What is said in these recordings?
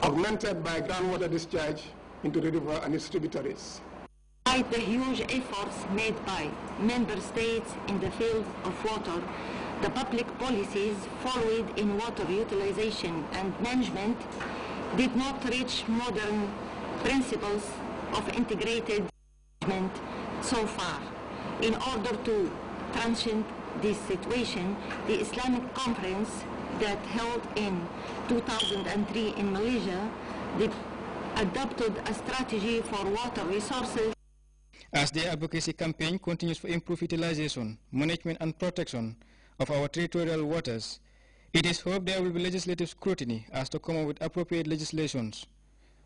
augmented by groundwater discharge into the river and its tributaries. Despite the huge efforts made by member states in the field of water, the public policies followed in water utilization and management did not reach modern principles of integrated management so far. In order to transcend this situation, the Islamic Conference that held in 2003 in Malaysia adopted a strategy for water resources. As the advocacy campaign continues for improved utilization, management and protection of our territorial waters, it is hoped there will be legislative scrutiny as to come up with appropriate legislations.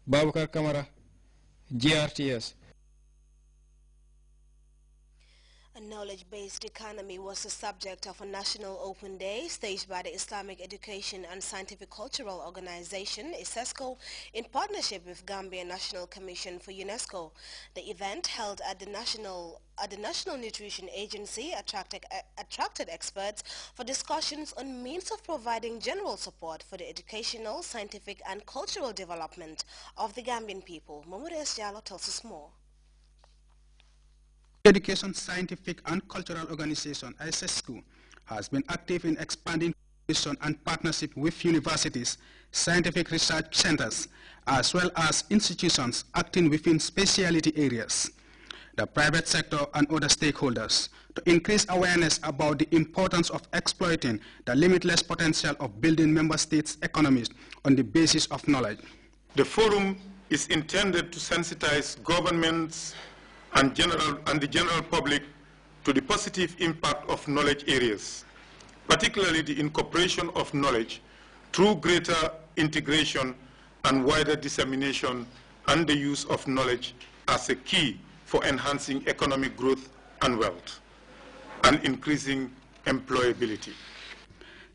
Babakar Kamara, GRTS. A knowledge-based economy was the subject of a national open day staged by the Islamic Education and Scientific Cultural Organization, ISESCO, in partnership with Gambia National Commission for UNESCO. The event held at the National Nutrition Agency attracted experts for discussions on means of providing general support for the educational, scientific and cultural development of the Gambian people. Mamoudou S. Jallow tells us more. Education, Scientific and Cultural Organization, ISESCO, has been active in expanding cooperation and partnership with universities, scientific research centers, as well as institutions acting within specialty areas, the private sector and other stakeholders, to increase awareness about the importance of exploiting the limitless potential of building member states' economies on the basis of knowledge. The forum is intended to sensitize governments and the general public to the positive impact of knowledge areas, particularly the incorporation of knowledge through greater integration and wider dissemination and the use of knowledge as a key for enhancing economic growth and wealth and increasing employability.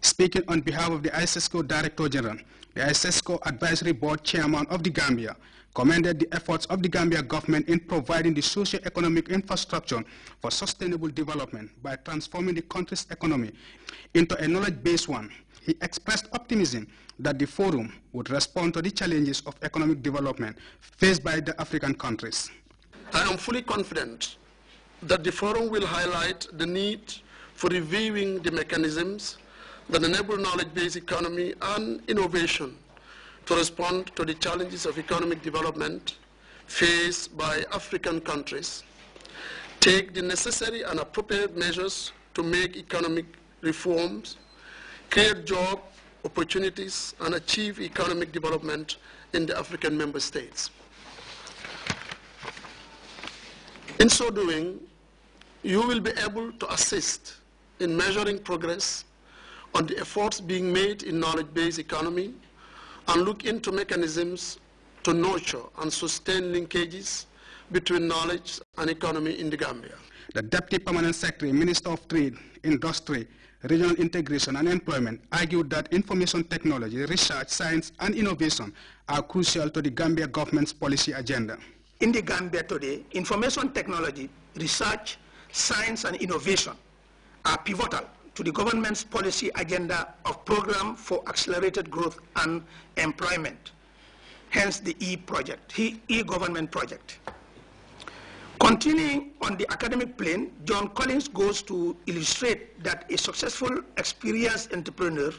Speaking on behalf of the ISESCO Director General, the ISESCO Advisory Board Chairman of the Gambia commended the efforts of the Gambia government in providing the socio-economic infrastructure for sustainable development by transforming the country's economy into a knowledge-based one. He expressed optimism that the forum would respond to the challenges of economic development faced by the African countries. I am fully confident that the forum will highlight the need for reviewing the mechanisms that enable knowledge-based economy and innovation to respond to the challenges of economic development faced by African countries, take the necessary and appropriate measures to make economic reforms, create job opportunities, and achieve economic development in the African member states. In so doing, you will be able to assist in measuring progress on the efforts being made in knowledge-based economy and look into mechanisms to nurture and sustain linkages between knowledge and economy in the Gambia. The Deputy Permanent Secretary, Minister of Trade, Industry, Regional Integration and Employment argued that information technology, research, science and innovation are crucial to the Gambia government's policy agenda. In the Gambia today, information technology, research, science and innovation are pivotal to the government's policy agenda of program for accelerated growth and employment, hence the e-government project. Continuing on the academic plane, John Collins goes to illustrate that a successful, experienced entrepreneur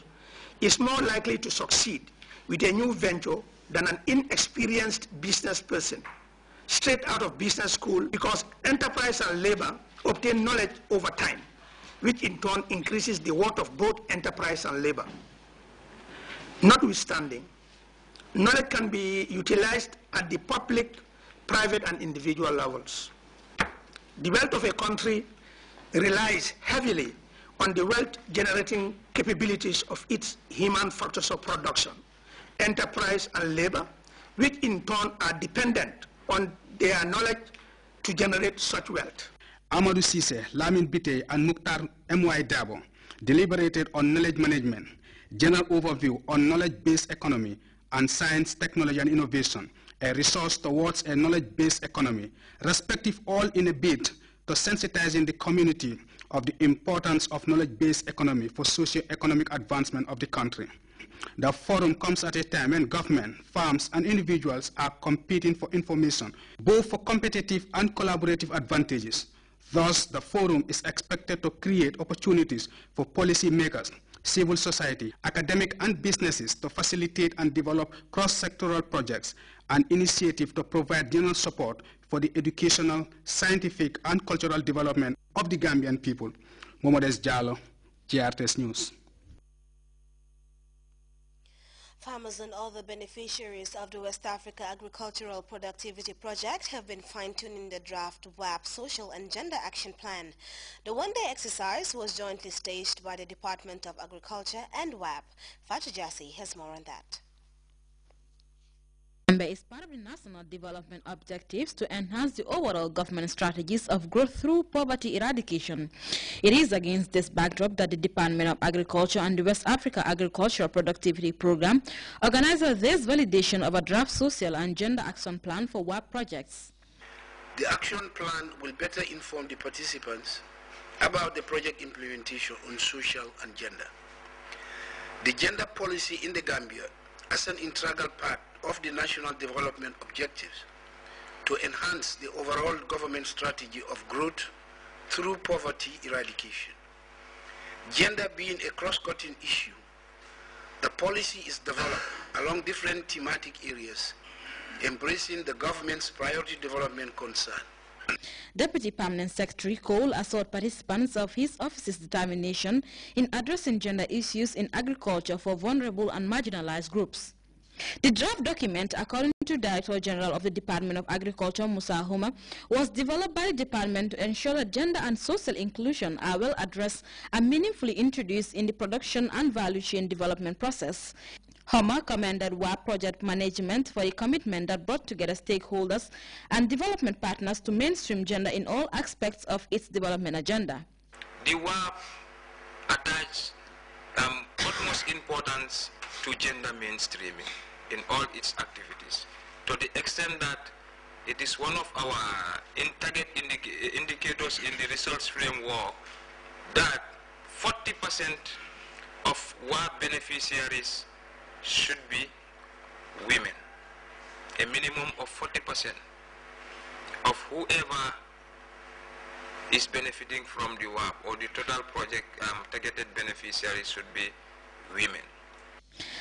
is more likely to succeed with a new venture than an inexperienced business person straight out of business school, because enterprise and labor obtain knowledge over time, which in turn increases the worth of both enterprise and labor. Notwithstanding, knowledge can be utilized at the public, private and individual levels. The wealth of a country relies heavily on the wealth-generating capabilities of its human factors of production, enterprise and labor, which in turn are dependent on their knowledge to generate such wealth. Amadou Cissé, Lamin Bite and Mukhtar M.Y. Dabo deliberated on knowledge management, general overview on knowledge-based economy and science, technology and innovation, a resource towards a knowledge-based economy, respective all in a bid to sensitizing the community of the importance of knowledge-based economy for socio-economic advancement of the country. The forum comes at a time when government, firms, and individuals are competing for information, both for competitive and collaborative advantages. Thus, the forum is expected to create opportunities for policymakers, civil society, academic and businesses to facilitate and develop cross-sectoral projects and initiatives to provide general support for the educational, scientific, and cultural development of the Gambian people. Momodes Jallo, Grts News. Farmers and other beneficiaries of the West Africa Agricultural Productivity Project have been fine-tuning the draft WAP Social and Gender Action Plan. The one-day exercise was jointly staged by the Department of Agriculture and WAP. Fatou Jassi has more on that. Is part of the national development objectives to enhance the overall government strategies of growth through poverty eradication. It is against this backdrop that the Department of Agriculture and the West Africa Agricultural Productivity Program organized this validation of a draft social and gender action plan for WAP projects. The action plan will better inform the participants about the project implementation on social and gender. The gender policy in the Gambia as an integral part of the national development objectives to enhance the overall government strategy of growth through poverty eradication. Gender being a cross-cutting issue, the policy is developed along different thematic areas, embracing the government's priority development concern. Deputy Permanent Secretary Cole assured participants of his office's determination in addressing gender issues in agriculture for vulnerable and marginalized groups. The draft document, according to Director General of the Department of Agriculture, Musa Huma, was developed by the department to ensure that gender and social inclusion are well addressed and meaningfully introduced in the production and value chain development process. Huma commended WAP project management for a commitment that brought together stakeholders and development partners to mainstream gender in all aspects of its development agenda. The WAP attaches utmost importance to gender mainstreaming in all its activities, to the extent that it is one of our target indicators in the results framework that 40% of WAP beneficiaries should be women, a minimum of 40% of whoever is benefiting from the WAP or the total project targeted beneficiaries should be women.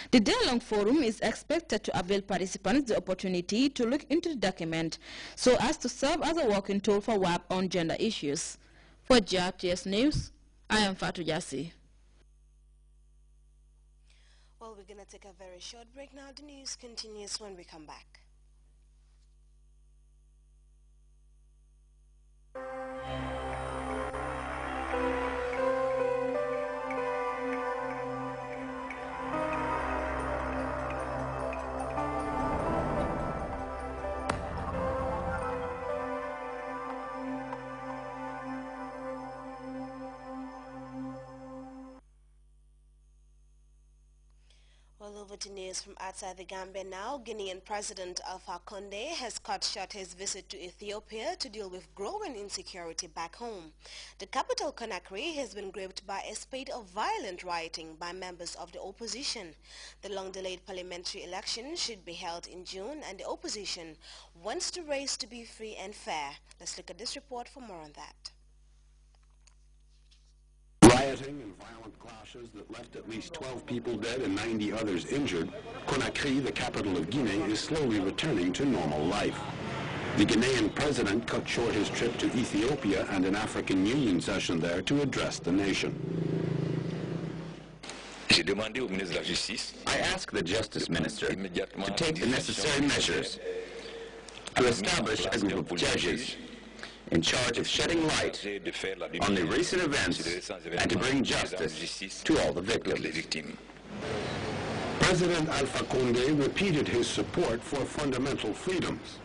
The day-long forum is expected to avail participants the opportunity to look into the document so as to serve as a working tool for WAP on gender issues. For Grts News, I am Fatou Jassi. Well, we're going to take a very short break now. The news continues when we come back. Well, over to news from outside the Gambia now. Guinean President Alpha Condé has cut short his visit to Ethiopia to deal with growing insecurity back home. The capital, Conakry, has been gripped by a spate of violent rioting by members of the opposition. The long-delayed parliamentary election should be held in June, and the opposition wants the race to be free and fair. Let's look at this report for more on that. Rioting and violent clashes that left at least 12 people dead and 90 others injured, Conakry, the capital of Guinea, is slowly returning to normal life. The Ghanaian president cut short his trip to Ethiopia and an African Union session there to address the nation. I ask the Justice Minister to take the necessary measures to establish a group of judges in charge of shedding light on the recent events and to bring justice to all the victims. President Alpha Condé repeated his support for fundamental freedoms.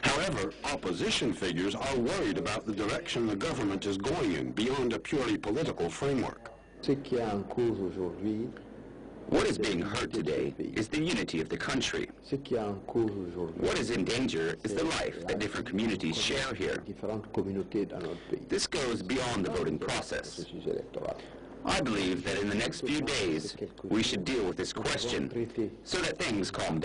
However, opposition figures are worried about the direction the government is going in beyond a purely political framework. What is being hurt today is the unity of the country. What is in danger is the life that different communities share here. This goes beyond the voting process. I believe that in the next few days, we should deal with this question so that things calm down.